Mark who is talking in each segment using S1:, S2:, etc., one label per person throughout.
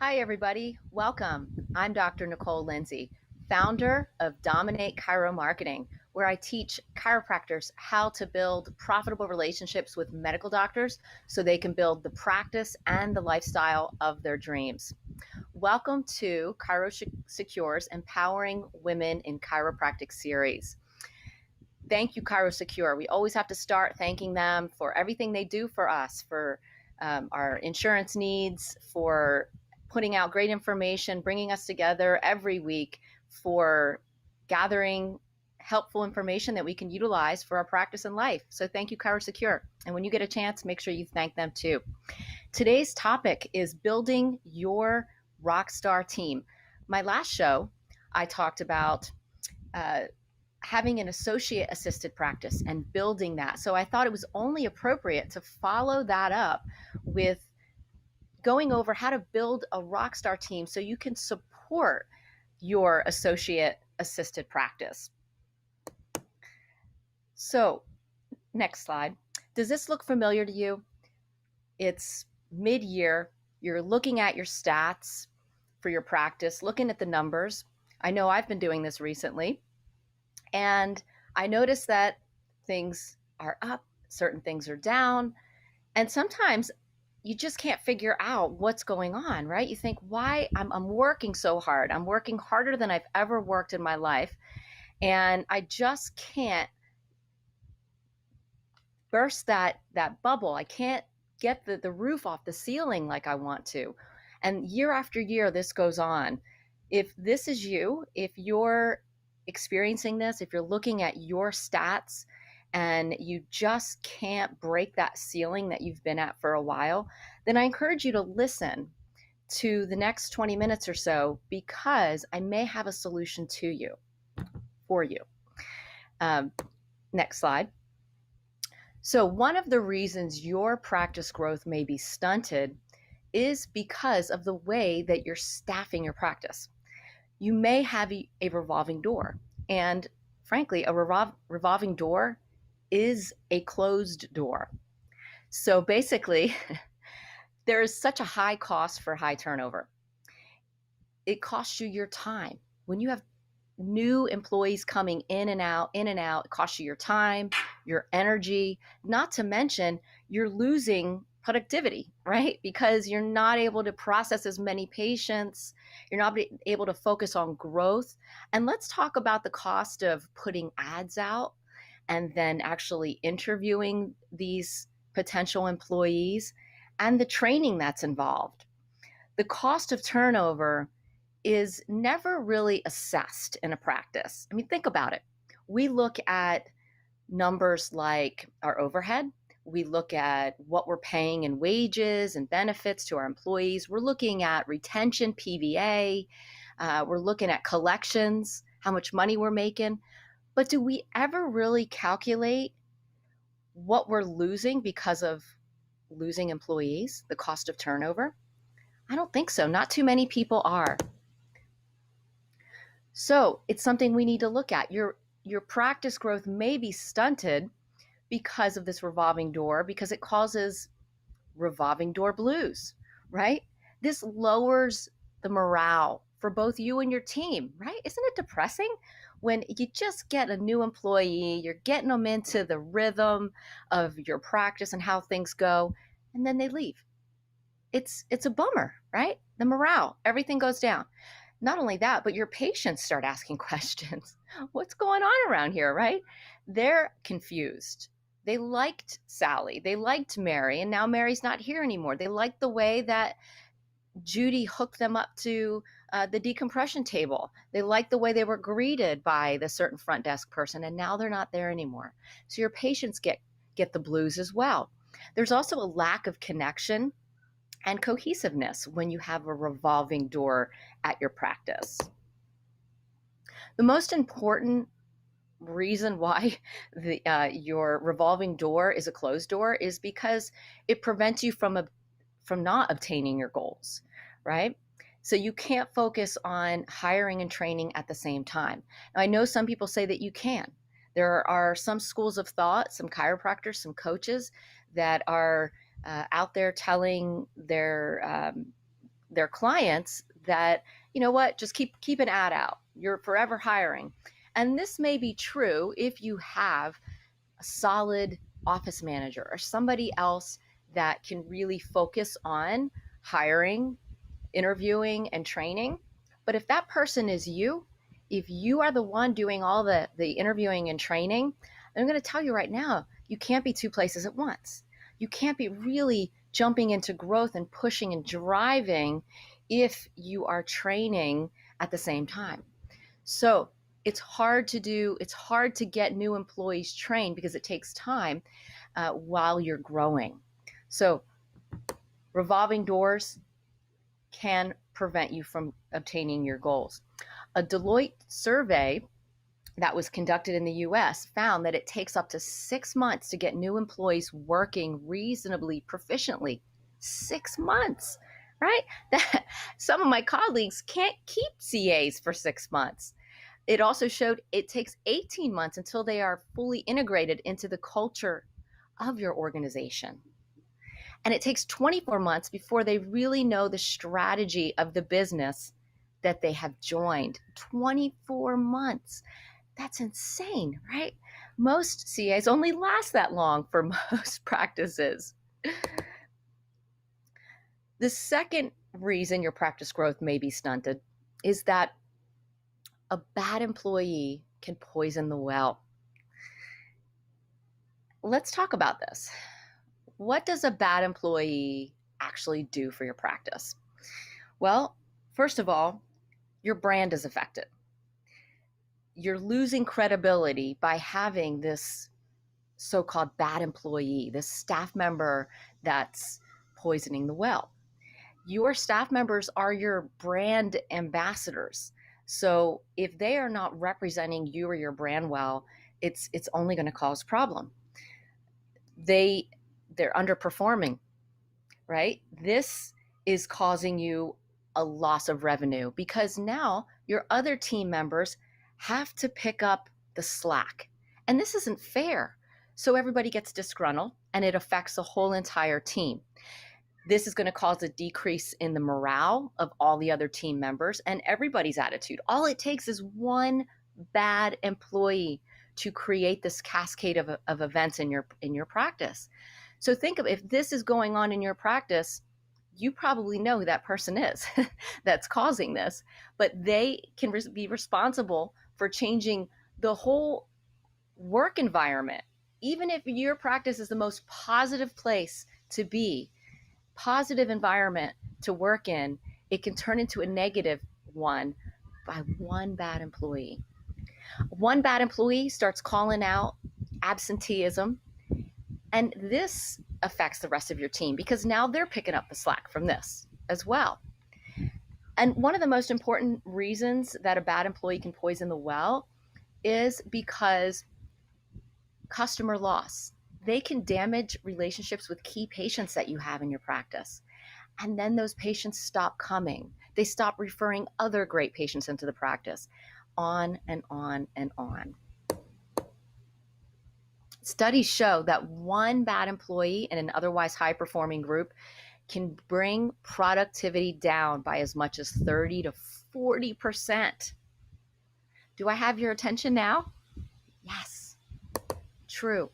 S1: Hi, everybody. Welcome. I'm Dr. Nicole Lindsey, founder of DominateChiroMarketing, where I teach chiropractors how to build profitable relationships with medical doctors so they can build the practice and the lifestyle of their dreams. Welcome to ChiroSecure's Empowering Women in Chiropractic series. Thank you, ChiroSecure. We always have to start thanking them for everything they do for us, for our insurance needs, for putting out great information, bringing us together every week, for gathering helpful information that we can utilize for our practice and life. So thank you, ChiroSecure. And when you get a chance, make sure you thank them too. Today's topic is building your Rockstar team. My last show, I talked about having an associate assisted practice and building that. So I thought it was only appropriate to follow that up with going over how to build a rockstar team so you can support your associate assisted practice. So, next slide. Does this look familiar to you? It's mid-year. You're looking at your stats for your practice, looking at the numbers. I know I've been doing this recently. And I noticed that things are up, certain things are down. And sometimes you just can't figure out what's going on, right? You think, why I'm working so hard. I'm working harder than I've ever worked in my life. And I just can't burst that bubble. I can't get the roof off the ceiling like I want to. And year after year, this goes on. If this is you, if you're experiencing this, if you're looking at your stats and you just can't break that ceiling that you've been at for a while, then I encourage you to listen to the next 20 minutes or so, because I may have a solution to you, for you. Next slide. So one of the reasons your practice growth may be stunted is because of the way that you're staffing your practice. You may have a revolving door. And frankly, a revolving door is a closed door. So basically, there is such a high cost for high turnover. It costs you your time. When you have new employees coming in and out, it costs you your time, your energy, not to mention you're losing productivity, right? Because you're not able to process as many patients. You're not able to focus on growth. And let's talk about the cost of putting ads out and then actually interviewing these potential employees and the training that's involved. The cost of turnover is never really assessed in a practice. I mean, think about it. We look at numbers like our overhead. We look at what we're paying in wages and benefits to our employees. We're looking at retention, PVA. We're looking at collections, how much money we're making. But do we ever really calculate what we're losing because of losing employees, the cost of turnover? I don't think so. Not too many people are. So it's something we need to look at. Your practice growth may be stunted because of this revolving door, because it causes revolving door blues, right? This lowers the morale for both you and your team, right? Isn't it depressing when you just get a new employee, you're getting them into the rhythm of your practice and how things go, and then they leave? It's a bummer, right? The morale, everything goes down. Not only that, but your patients start asking questions. What's going on around here, right? They're confused. They liked Sally. They liked Mary, and now Mary's not here anymore. They liked the way that Judy hooked them up to the decompression table. They liked the way they were greeted by the certain front desk person, and now they're not there anymore. So your patients get the blues as well. There's also a lack of connection and cohesiveness when you have a revolving door at your practice. The most important reason why your revolving door is a closed door is because it prevents you from not obtaining your goals, right? So you can't focus on hiring and training at the same time. Now, I know some people say that you can. There are some schools of thought, some chiropractors, some coaches that are out there telling their their clients that, you know what, just keep an ad out. You're forever hiring. And this may be true if you have a solid office manager or somebody else that can really focus on hiring, interviewing, and training. But if that person is you, if you are the one doing all the interviewing and training, I'm going to tell you right now, you can't be two places at once. You can't be really jumping into growth and pushing and driving if you are training at the same time. So it's hard to do, it's hard to get new employees trained because it takes time while you're growing. So revolving doors can prevent you from obtaining your goals. A Deloitte survey that was conducted in the US found that it takes up to 6 months to get new employees working reasonably proficiently. 6 months, right? That, some of my colleagues can't keep CAs for 6 months. It also showed it takes 18 months until they are fully integrated into the culture of your organization. And it takes 24 months before they really know the strategy of the business that they have joined. 24 months. That's insane, right? Most CAs only last that long for most practices. The second reason your practice growth may be stunted is that a bad employee can poison the well. Let's talk about this. What does a bad employee actually do for your practice? Well, first of all, your brand is affected. You're losing credibility by having this so-called bad employee, this staff member that's poisoning the well. Your staff members are your brand ambassadors. So if they are not representing you or your brand well, it's only going to cause problem. They're underperforming, right? This is causing you a loss of revenue because now your other team members have to pick up the slack. And this isn't fair. So everybody gets disgruntled and it affects the whole entire team. This is going to cause a decrease in the morale of all the other team members and everybody's attitude. All it takes is one bad employee to create this cascade of events in your practice. So think of if this is going on in your practice, you probably know who that person is that's causing this, but they can be responsible for changing the whole work environment. Even if your practice is the most positive place to be, positive environment to work in, it can turn into a negative one by one bad employee. One bad employee starts calling out absenteeism, and this affects the rest of your team because now they're picking up the slack from this as well. And one of the most important reasons that a bad employee can poison the well is because customer loss. They can damage relationships with key patients that you have in your practice. And then those patients stop coming. They stop referring other great patients into the practice. On and on and on. Studies show that one bad employee in an otherwise high-performing group can bring productivity down by as much as 30 to 40%. Do I have your attention now? Yes, true.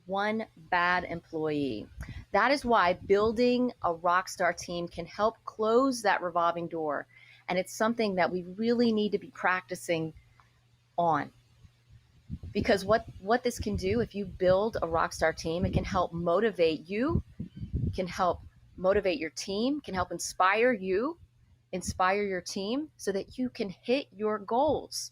S1: One bad employee. That is why building a Rockstar team can help close that revolving door. And it's something that we really need to be practicing on. Because what this can do, if you build a Rockstar team, it can help motivate you, can help motivate your team, can help inspire you, inspire your team so that you can hit your goals.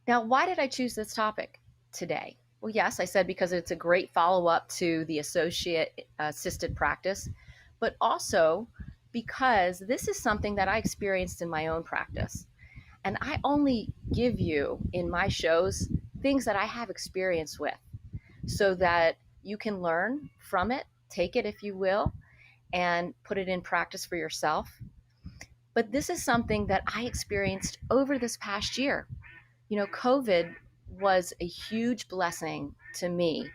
S1: Now, why did I choose this topic today? Well, yes, I said because it's a great follow-up to the associate assisted practice, but also because this is something that I experienced in my own practice. And I only give you in my shows things that I have experience with so that you can learn from it, take it if you will, and put it in practice for yourself. But this is something that I experienced over this past year. You know, COVID was a huge blessing to me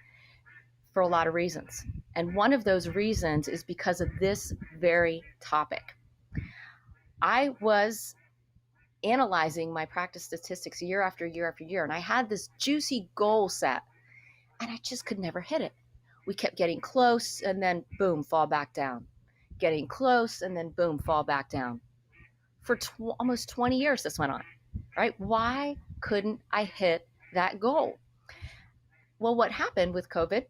S1: for a lot of reasons. And one of those reasons is because of this very topic. I was analyzing my practice statistics year after year after year, and I had this juicy goal set, and I just could never hit it. We kept getting close, and then boom, fall back down. Getting close, and then boom, fall back down. For almost 20 years, this went on, right? Why couldn't I hit that goal? Well, what happened with COVID,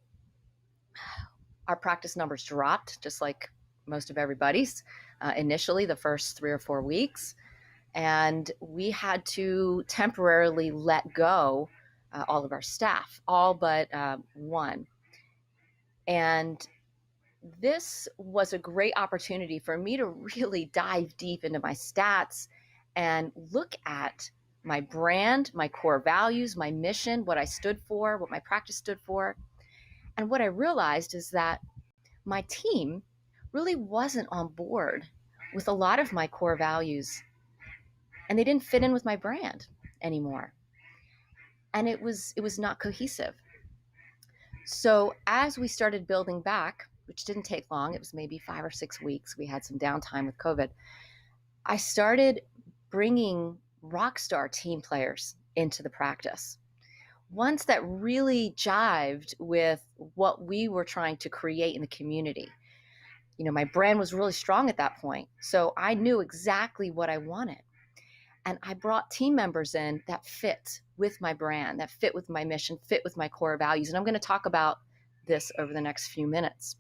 S1: our practice numbers dropped, just like most of everybody's, initially the first 3 or 4 weeks. And we had to temporarily let go all of our staff, all but one. And this was a great opportunity for me to really dive deep into my stats and look at my brand, my core values, my mission, what I stood for, what my practice stood for. And what I realized is that my team really wasn't on board with a lot of my core values, and they didn't fit in with my brand anymore. And it was not cohesive. So as we started building back, which didn't take long, it was maybe 5 or 6 weeks, we had some downtime with COVID, I started bringing Rockstar team players into the practice. Ones that really jived with what we were trying to create in the community. You know, my brand was really strong at that point, so I knew exactly what I wanted. And I brought team members in that fit with my brand, that fit with my mission, fit with my core values. And I'm going to talk about this over the next few minutes,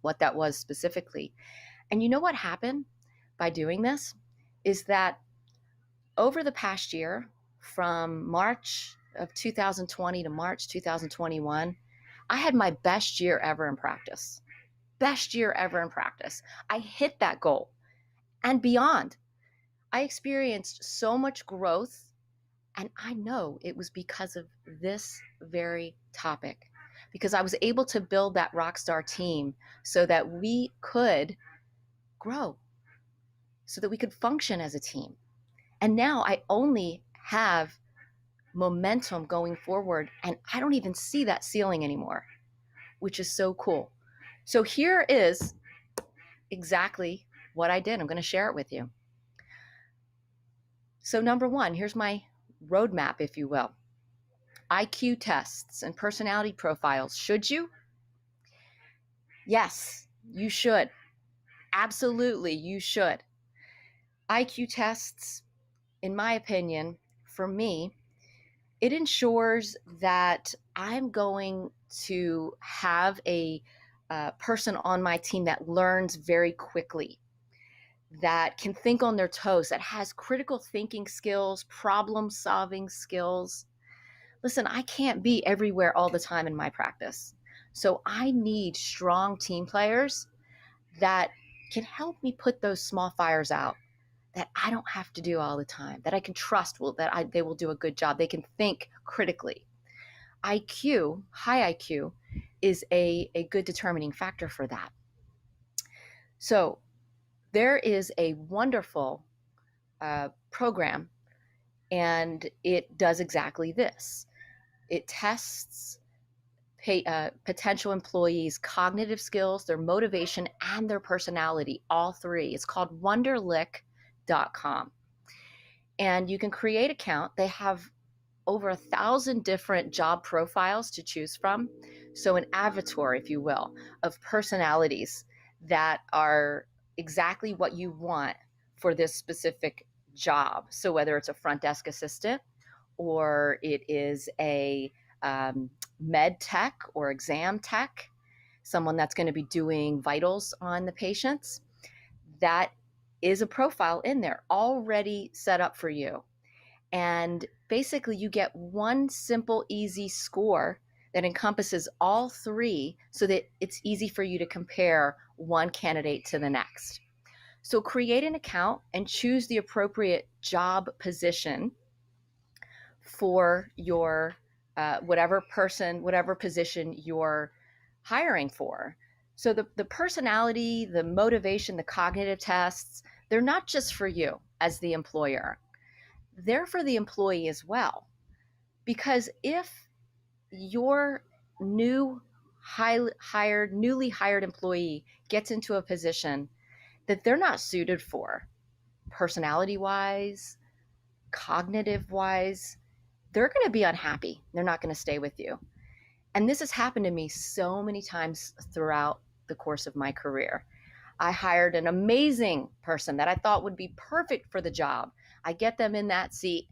S1: what that was specifically. And you know what happened by doing this is that over the past year, from March of 2020 to March 2021, I had my best year ever in practice. Best year ever in practice. I hit that goal and beyond. I experienced so much growth, and I know it was because of this very topic, because I was able to build that Rockstar team so that we could grow, so that we could function as a team. And now I only have momentum going forward, and I don't even see that ceiling anymore, which is so cool. So here is exactly what I did. I'm going to share it with you. So number one, here's my roadmap, if you will. IQ tests and personality profiles. Should you? Yes, you should. Absolutely, you should. IQ tests, in my opinion, for me, it ensures that I'm going to have a person on my team that learns very quickly, that can think on their toes, that has critical thinking skills, problem solving skills. Listen, I can't be everywhere all the time in my practice. So I need strong team players that can help me put those small fires out that I don't have to do all the time, that I can trust they will do a good job. They can think critically. IQ, high IQ, is a good determining factor for that. So there is a wonderful program, and it does exactly this. It tests potential employees' cognitive skills, their motivation, and their personality, all three. It's called Wonderlic.com. And you can create an account. They have over 1,000 different job profiles to choose from. So an avatar, if you will, of personalities that are exactly what you want for this specific job. So whether it's a front desk assistant, or it is a med tech or exam tech, someone that's going to be doing vitals on the patients, that is a profile in there already set up for you. And basically you get one simple, easy score that encompasses all three so that it's easy for you to compare one candidate to the next. So create an account and choose the appropriate job position for your whatever position you're hiring for. So the personality, the motivation, the cognitive tests, they're not just for you as the employer. They're for the employee as well. Because if your newly hired employee gets into a position that they're not suited for, personality-wise, cognitive-wise, they're going to be unhappy. They're not going to stay with you. And this has happened to me so many times throughout the course of my career. I hired an amazing person that I thought would be perfect for the job. I get them in that seat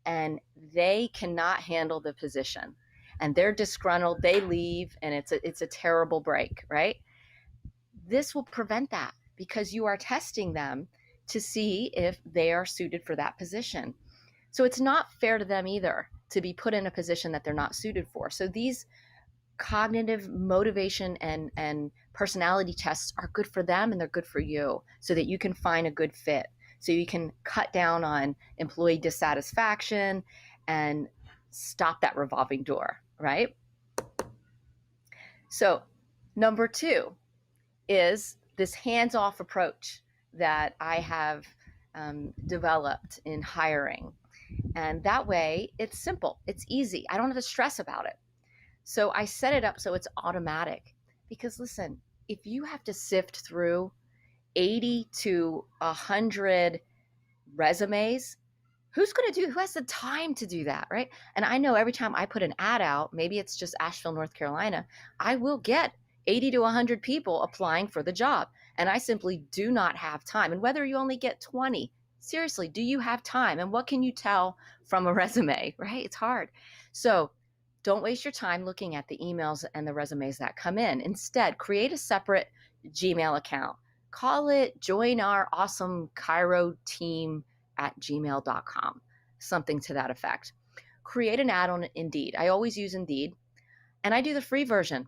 S1: and they cannot handle the position. And they're disgruntled, they leave, and it's a terrible break, right? This will prevent that because you are testing them to see if they are suited for that position. So it's not fair to them either to be put in a position that they're not suited for. So these cognitive motivation and personality tests are good for them and they're good for you so that you can find a good fit. So you can cut down on employee dissatisfaction and stop that revolving door, right? So number 2 is this hands-off approach that I have developed in hiring. And that way it's simple, it's easy. I don't have to stress about it. So I set it up so it's automatic because listen, if you have to sift through 80 to 100 resumes, who has the time to do that, right? And I know every time I put an ad out, maybe it's just Asheville, North Carolina, I will get 80 to 100 people applying for the job. And I simply do not have time. And whether you only get 20, seriously, do you have time? And what can you tell from a resume, right? It's hard. So don't waste your time looking at the emails and the resumes that come in. Instead, create a separate Gmail account. Call it Join Our Awesome Chiro Team at gmail.com, something to that effect. Create an ad on Indeed. I always use Indeed, and I do the free version.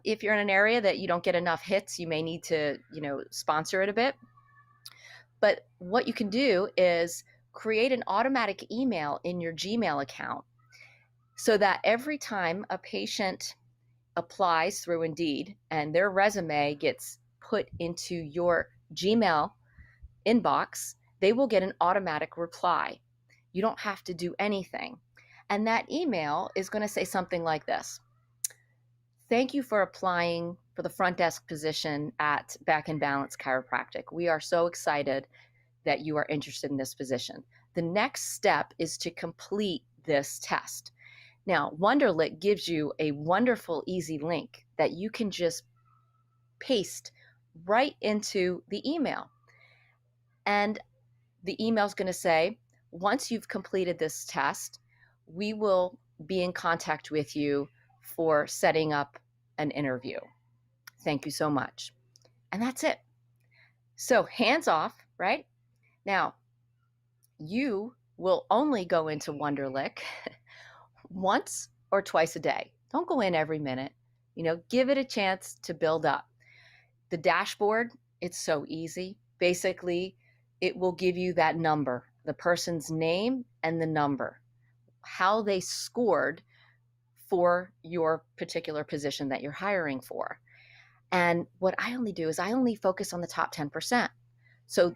S1: If you're in an area that you don't get enough hits, you may need to, sponsor it a bit. But what you can do is create an automatic email in your Gmail account so that every time a patient applies through Indeed and their resume gets put into your Gmail inbox, they will get an automatic reply. You don't have to do anything. And that email is going to say something like this. Thank you for applying for the front desk position at Back and Balance Chiropractic. We are so excited that you are interested in this position. The next step is to complete this test. Now, Wonderlic gives you a wonderful, easy link that you can just paste right into the email. And the email is going to say, once you've completed this test, we will be in contact with you for setting up an interview. Thank you so much. And that's it. So hands off, right? Now, you will only go into Wonderlic once or twice a day. Don't go in every minute. Give it a chance to build up. The dashboard, it's so easy. Basically, it will give you that number, the person's name and the number, how they scored for your particular position that you're hiring for. And what I only do is I only focus on the top 10%. So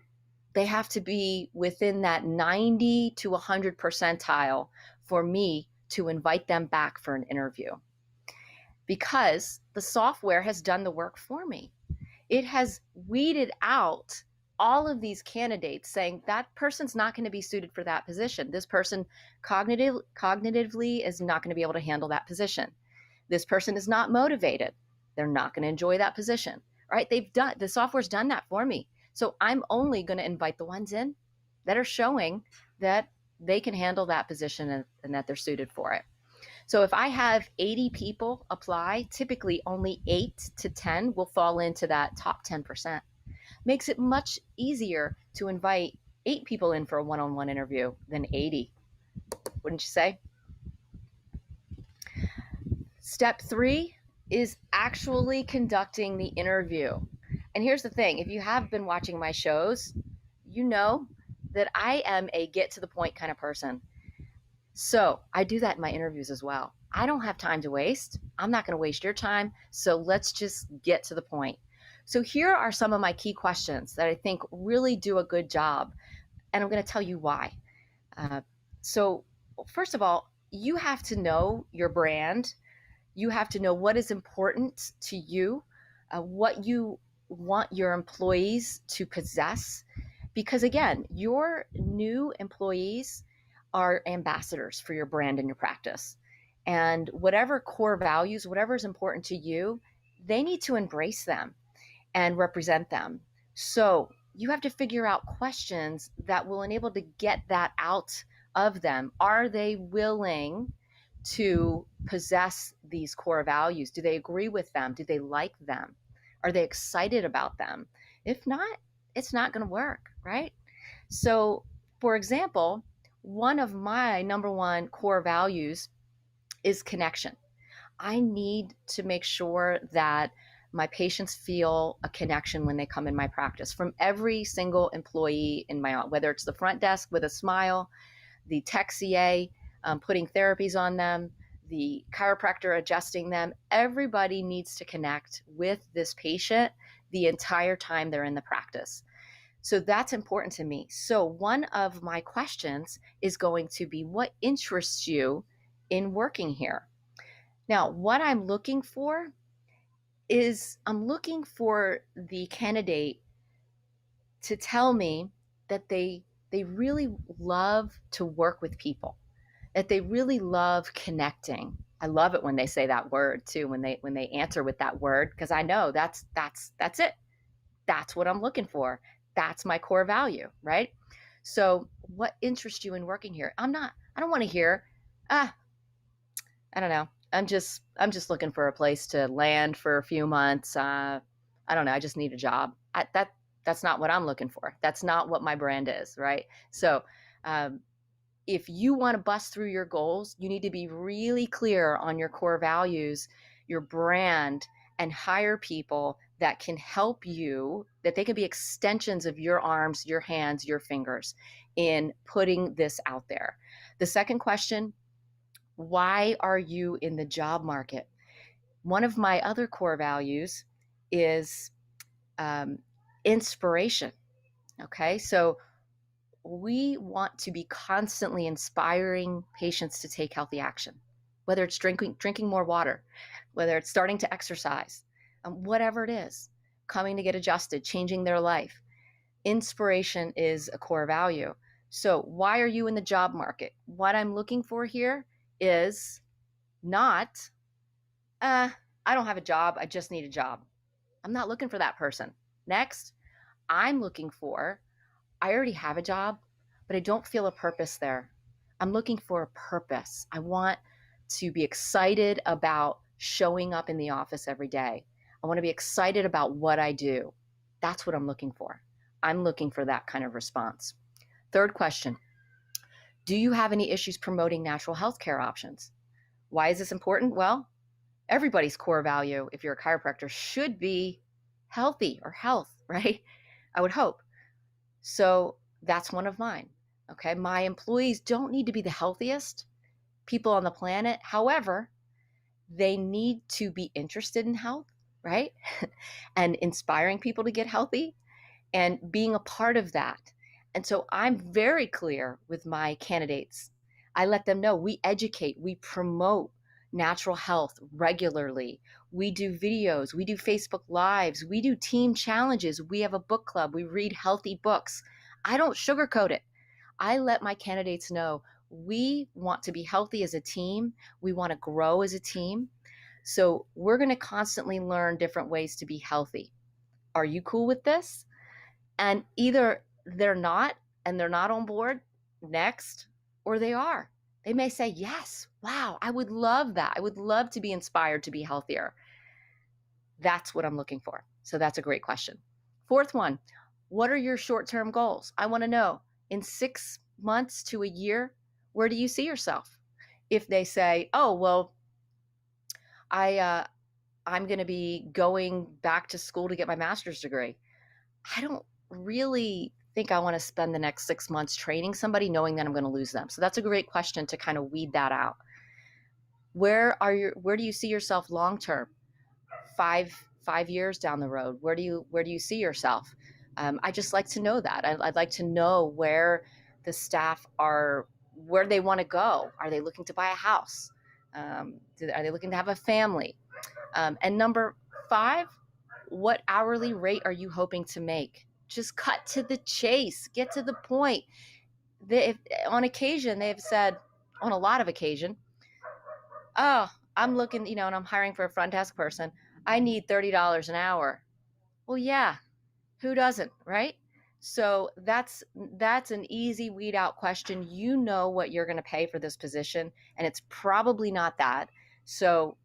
S1: they have to be within that 90 to 100 percentile for me to invite them back for an interview. Because the software has done the work for me. It has weeded out all of these candidates saying that person's not going to be suited for that position. This person cognitively is not going to be able to handle that position. This person is not motivated. They're not going to enjoy that position, right? The software's done that for me. So I'm only going to invite the ones in that are showing that they can handle that position and that they're suited for it. So if I have 80 people apply, typically only 8 to 10 will fall into that top 10%. Makes it much easier to invite 8 people in for a one-on-one interview than 80. Wouldn't you say? Step 3 is actually conducting the interview. And here's the thing, if you have been watching my shows, you know that I am a get to the point kind of person. So I do that in my interviews as well. I don't have time to waste. I'm not going to waste your time. So let's just get to the point. So here are some of my key questions that I think really do a good job. And I'm going to tell you why. So first of all, you have to know your brand. You have to know what is important to you, what you want your employees to possess. Because again, your new employees are ambassadors for your brand and your practice. And whatever core values, whatever is important to you, they need to embrace them and represent them. So you have to figure out questions that will enable to get that out of them. Are they willing to possess these core values? Do they agree with them? Do they like them? Are they excited about them? If not, it's not going to work, right? So, for example, one of my number one core values is connection. I need to make sure that my patients feel a connection when they come in my practice from every single employee in my office, whether it's the front desk with a smile, the tech CA putting therapies on them, the chiropractor adjusting them. Everybody needs to connect with this patient the entire time they're in the practice. So that's important to me. So one of my questions is going to be, what interests you in working here? Now, what I'm looking for is I'm looking for the candidate to tell me that they really love to work with people, that they really love connecting. I love it when they say that word too, when they answer with that word, because I know that's it. That's what I'm looking for. That's my core value, right? So, what interests you in working here? I don't want to hear, ah, I don't know. I'm just looking for a place to land for a few months. I don't know. I just need a job. That's not what I'm looking for. That's not what my brand is, right? So, um, if you want to bust through your goals, you need to be really clear on your core values, your brand, and hire people that can help you, that they can be extensions of your arms, your hands, your fingers in putting this out there. The second question, why are you in the job market? One of my other core values is um, inspiration. Okay, so we want to be constantly inspiring patients to take healthy action, whether it's drinking more water, whether it's starting to exercise, whatever it is, coming to get adjusted, changing their life. Inspiration is a core value. So why are you in the job market? What I'm looking for here is not, I don't have a job, I just need a job. I'm not looking for that person. Next, I'm looking for, I already have a job, but I don't feel a purpose there. I'm looking for a purpose. I want to be excited about showing up in the office every day. I want to be excited about what I do. That's what I'm looking for. I'm looking for that kind of response. Third question, do you have any issues promoting natural health care options? Why is this important? Well, everybody's core value, if you're a chiropractor, should be healthy or health, right? I would hope. So that's one of mine. Okay. My employees don't need to be the healthiest people on the planet. However, they need to be interested in health, right? And inspiring people to get healthy and being a part of that. And so I'm very clear with my candidates. I let them know we educate, we promote natural health regularly. We do videos, we do Facebook Lives, we do team challenges. We have a book club, we read healthy books. I don't sugarcoat it. I let my candidates know we want to be healthy as a team, we want to grow as a team. So we're going to constantly learn different ways to be healthy. Are you cool with this? And either they're not and they're not on board next, or they are. They may say, yes, wow, I would love that. I would love to be inspired to be healthier. That's what I'm looking for. So that's a great question. Fourth one, what are your short-term goals? I want to know in 6 months to a year, where do you see yourself? If they say, oh, well, I'm going to be going back to school to get my master's degree. I don't really think I want to spend the next 6 months training somebody knowing that I'm going to lose them. So that's a great question to kind of weed that out. Where do you see yourself long term? Five years down the road, where do you see yourself? I just like to know that. I'd like to know where the staff are, where they want to go. Are they looking to buy a house? Are they looking to have a family? And number 5, what hourly rate are you hoping to make Just cut to the chase, get to the point. On occasion, they've said, on a lot of occasion, oh, I'm looking, and I'm hiring for a front desk person. I need $30 an hour. Well, yeah, who doesn't, right? So that's an easy weed out question. You know what you're going to pay for this position, and it's probably not that. So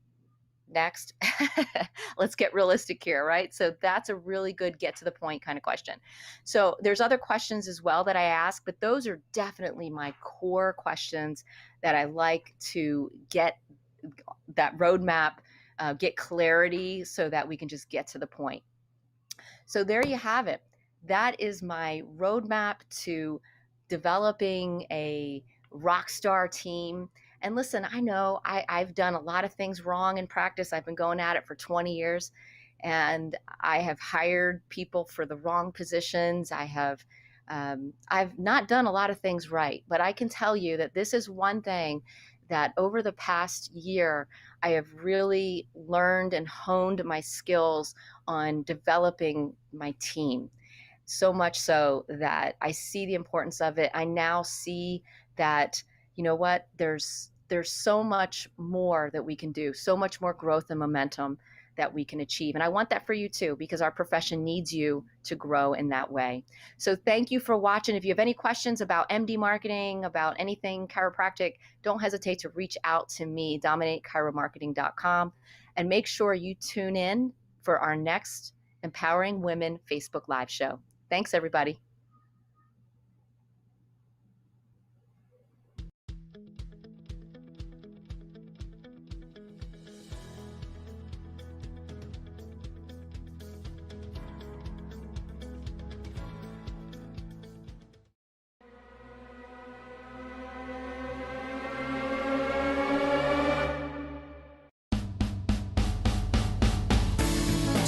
S1: next, let's get realistic here, right? So that's a really good get to the point kind of question. So there's other questions as well that I ask, but those are definitely my core questions that I like to get that roadmap, get clarity so that we can just get to the point. So there you have it. That is my roadmap to developing a Rockstar team. And listen, I know I've done a lot of things wrong in practice. I've been going at it for 20 years, and I have hired people for the wrong positions. I've not done a lot of things right, but I can tell you that this is one thing that over the past year, I have really learned and honed my skills on developing my team. So much so that I see the importance of it. I now see that, you know what, there's so much more that we can do, so much more growth and momentum that we can achieve. And I want that for you too, because our profession needs you to grow in that way. So thank you for watching. If you have any questions about MD marketing, about anything chiropractic, don't hesitate to reach out to me, DominateChiroMarketing.com, and make sure you tune in for our next Empowering Women Facebook Live show. Thanks, everybody.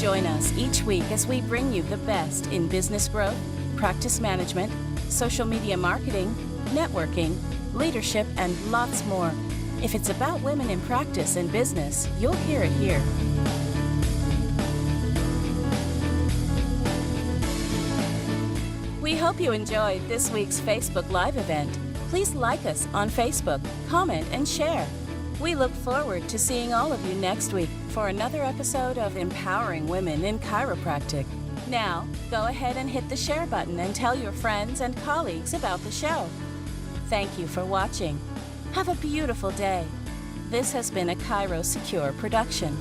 S2: Join us each week as we bring you the best in business growth, practice management, social media marketing, networking, leadership, and lots more. If it's about women in practice and business, you'll hear it here. We hope you enjoyed this week's Facebook Live event. Please like us on Facebook, comment, and share. We look forward to seeing all of you next week for another episode of Empowering Women in Chiropractic. Now, go ahead and hit the share button and tell your friends and colleagues about the show. Thank you for watching. Have a beautiful day. This has been a ChiroSecure production.